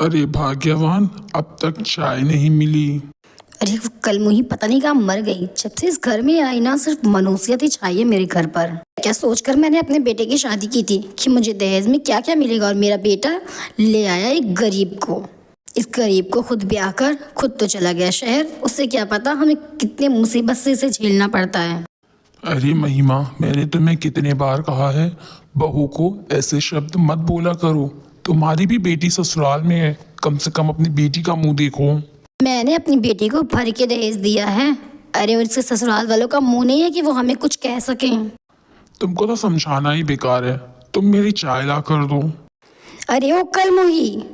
अरे भाग्यवान, अब तक चाय नहीं मिली। अरे वो कल मुही पता नहीं कहाँ मर गई। जब से इस घर में आई ना, सिर्फ मनुष्यत ही चाहिए मेरे घर पर। क्या सोचकर मैंने अपने बेटे की शादी की थी कि मुझे दहेज में क्या क्या मिलेगा, और मेरा बेटा ले आया एक गरीब को। इस गरीब को खुद ब्याह कर खुद तो चला गया शहर। उससे क्या पता हमें कितने मुसीबत से इसे झेलना पड़ता है। अरे महिमा, मैंने तुम्हें कितने बार कहा है, बहू को ऐसे शब्द मत बोला करो। तुम्हारी भी बेटी ससुराल में है, कम से कम अपनी बेटी का मुंह देखो। मैंने अपनी बेटी को भर के दहेज दिया है। अरे उसके ससुराल वालों का मुंह नहीं है कि वो हमें कुछ कह सकें। तुमको तो समझाना ही बेकार है। तुम मेरी चाय ला कर दो। अरे ओ कल मुही,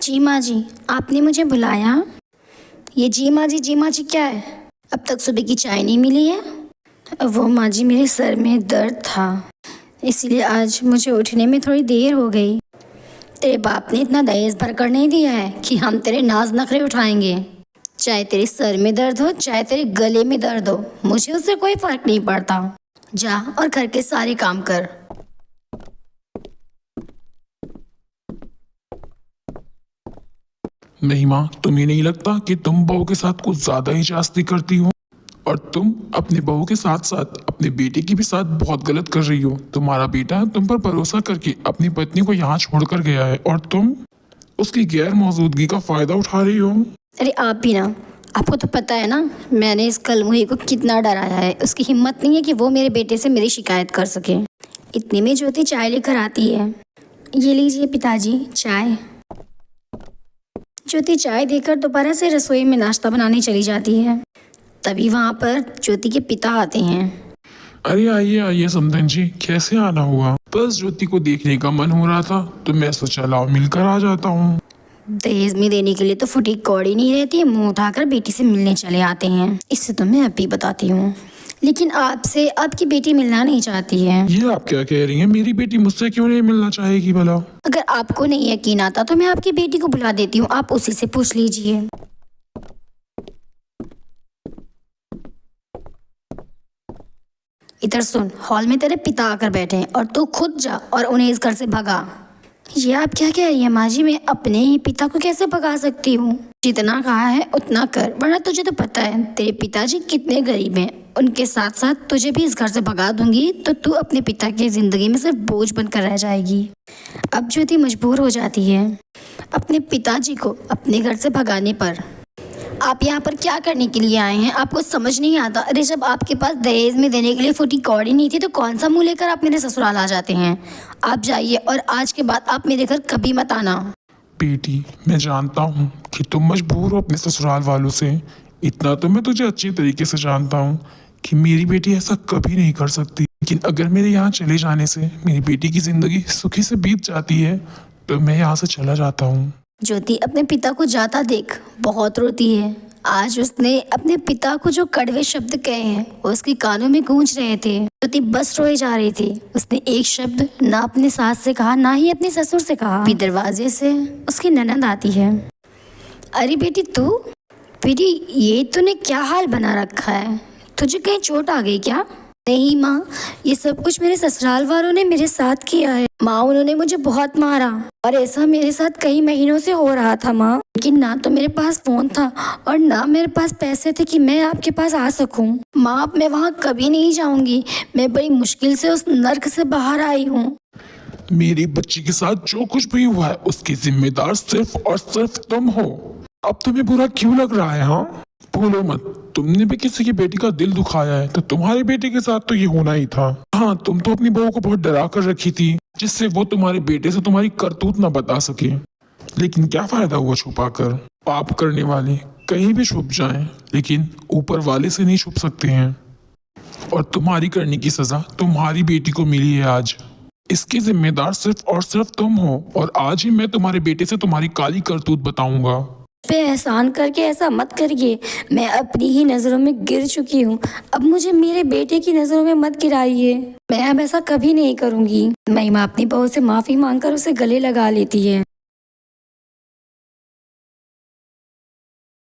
जी माँ जी, आपने मुझे बुलाया? ये जी माँ जी क्या है? अब तक सुबह की चाय नहीं मिली है। वो माँ जी, मेरे सर में दर्द था, इसलिए आज मुझे उठने में थोड़ी देर हो गई। तेरे बाप ने इतना दहेज भर कर नहीं दिया है कि हम तेरे नाज नखरे उठाएंगे। चाहे तेरे सर में दर्द हो, चाहे तेरे गले में दर्द हो, मुझे उससे कोई फर्क नहीं पड़ता। जा और घर के सारे काम कर। महिमा, तुम्हें नहीं लगता कि तुम बहू के साथ कुछ ज्यादा ही जास्ती करती हो? और तुम अपने बहू के साथ साथ अपने बेटे की भी साथ बहुत गलत कर रही हो। तुम्हारा बेटा तुम पर भरोसा करके अपनी पत्नी को यहाँ छोड़कर गया है, और तुम उसकी गैर मौजूदगी का फायदा उठा रही हो। अरे आप भी ना, आपको तो पता है ना मैंने इस कलमुही को कितना डराया है। उसकी हिम्मत नहीं है कि वो मेरे बेटे से मेरी शिकायत कर सके। इतने में ज्योति चाय लेकर आती है। ये लीजिए पिताजी चाय। ज्योति चाय देकर दोबारा से रसोई में नाश्ता बनाने चली जाती है। तभी वहाँ पर ज्योति के पिता आते हैं। अरे आइए आइए समधन जी, कैसे आना हुआ? बस ज्योति को देखने का मन हो रहा था, तो मैं सोचा लाओ मिलकर आ जाता हूँ। दहेज में देने के लिए तो फुटी कौड़ी नहीं रहती है, मुंह उठाकर बेटी से मिलने चले आते हैं। इससे तो मैं अभी बताती हूँ, लेकिन आपसे आपकी बेटी मिलना नहीं चाहती है। ये आप क्या कह रही हैं? मेरी बेटी मुझसे क्यों नहीं मिलना चाहेगी भला? अगर आपको नहीं यकीन आता तो मैं आपकी बेटी को बुला देती हूँ, आप उसी से पूछ लीजिए। इधर सुन, हॉल में तेरे पिता आकर बैठे हैं और तू खुद जा और उन्हें इस घर से भगा। ये आप क्या कह रही है माँ जी? मैं अपने ही पिता को कैसे भगा सकती हूँ? जितना कहा है उतना कर, वरना तुझे तो पता है तेरे पिताजी कितने गरीब हैं। उनके साथ साथ तुझे भी इस घर से भगा दूंगी तो तू अपने पिता की जिंदगी में सिर्फ बोझ बनकर रह जाएगी। अब ज्योति मजबूर हो जाती है अपने पिताजी को अपने घर से भगाने पर। आप यहाँ पर क्या करने के लिए आए हैं? आपको समझ नहीं आता? अरे जब आपके पास दहेज में देने के लिए फुटी कौड़ी नहीं थी तो कौन सा मुंह लेकर आप मेरे ससुराल आ जाते हैं? आप जाइए और आज के बाद आप मेरे घर कभी मत आना। बेटी, मैं जानता हूँ कि तुम मजबूर हो अपने ससुराल वालों से। इतना तो मैं तुझे अच्छी तरीके से जानता हूँ कि मेरी बेटी ऐसा कभी नहीं कर सकती। लेकिन अगर मेरे यहाँ चले जाने से मेरी बेटी की जिंदगी सुखी से बीत जाती है तो मैं यहाँ से चला जाता हूँ। ज्योति अपने पिता को जाता देख बहुत रोती है। आज उसने अपने पिता को जो कड़वे शब्द कहे हैं वो उसके कानों में गूंज रहे थे। ज्योति बस रोए जा रही थी। उसने एक शब्द ना अपने सास से कहा, ना ही अपने ससुर से कहा। अभी दरवाजे से उसकी ननद आती है। अरे बेटी तू, बेटी ये तूने क्या हाल बना रखा है? तुझे कहीं चोट आ गई क्या? नहीं माँ, ये सब कुछ मेरे ससुराल वालों ने मेरे साथ किया है। माँ उन्होंने मुझे बहुत मारा और ऐसा मेरे साथ कई महीनों से हो रहा था माँ। लेकिन ना तो मेरे पास फोन था और ना मेरे पास पैसे थे कि मैं आपके पास आ सकूं। माँ अब मैं वहाँ कभी नहीं जाऊंगी। मैं बड़ी मुश्किल से उस नर्क से बाहर आई हूँ। मेरी बच्ची के साथ जो कुछ भी हुआ है उसकी जिम्मेदार सिर्फ और सिर्फ तुम हो। अब तुम्हें बुरा क्यों लग रहा है? हाँ, भूलो मत, तुमने भी किसी की बेटी का दिल दुखाया है तो तुम्हारी बेटी के साथ तो ये होना ही था। हाँ, तुम तो अपनी बहू को बहुत डरा कर रखी थी जिससे वो तुम्हारे बेटे से तुम्हारी करतूत न बता सके। लेकिन क्या फायदा हुआ छुपा कर? पाप करने वाले कहीं भी छुप जाएं, लेकिन ऊपर वाले से नहीं छुप सकते हैं। और तुम्हारी करने की सजा तुम्हारी बेटी को मिली है आज। इसकी जिम्मेदार सिर्फ और सिर्फ तुम हो, और आज ही मैं तुम्हारे बेटे से तुम्हारी काली करतूत बताऊंगा। पे एहसान करके ऐसा मत करिए। मैं अपनी ही नज़रों में गिर चुकी हूँ, अब मुझे मेरे बेटे की नज़रों में मत गिराइए। मैं अब ऐसा कभी नहीं करूँगी। महिमा अपनी बहू से माफ़ी मांगकर उसे गले लगा लेती है।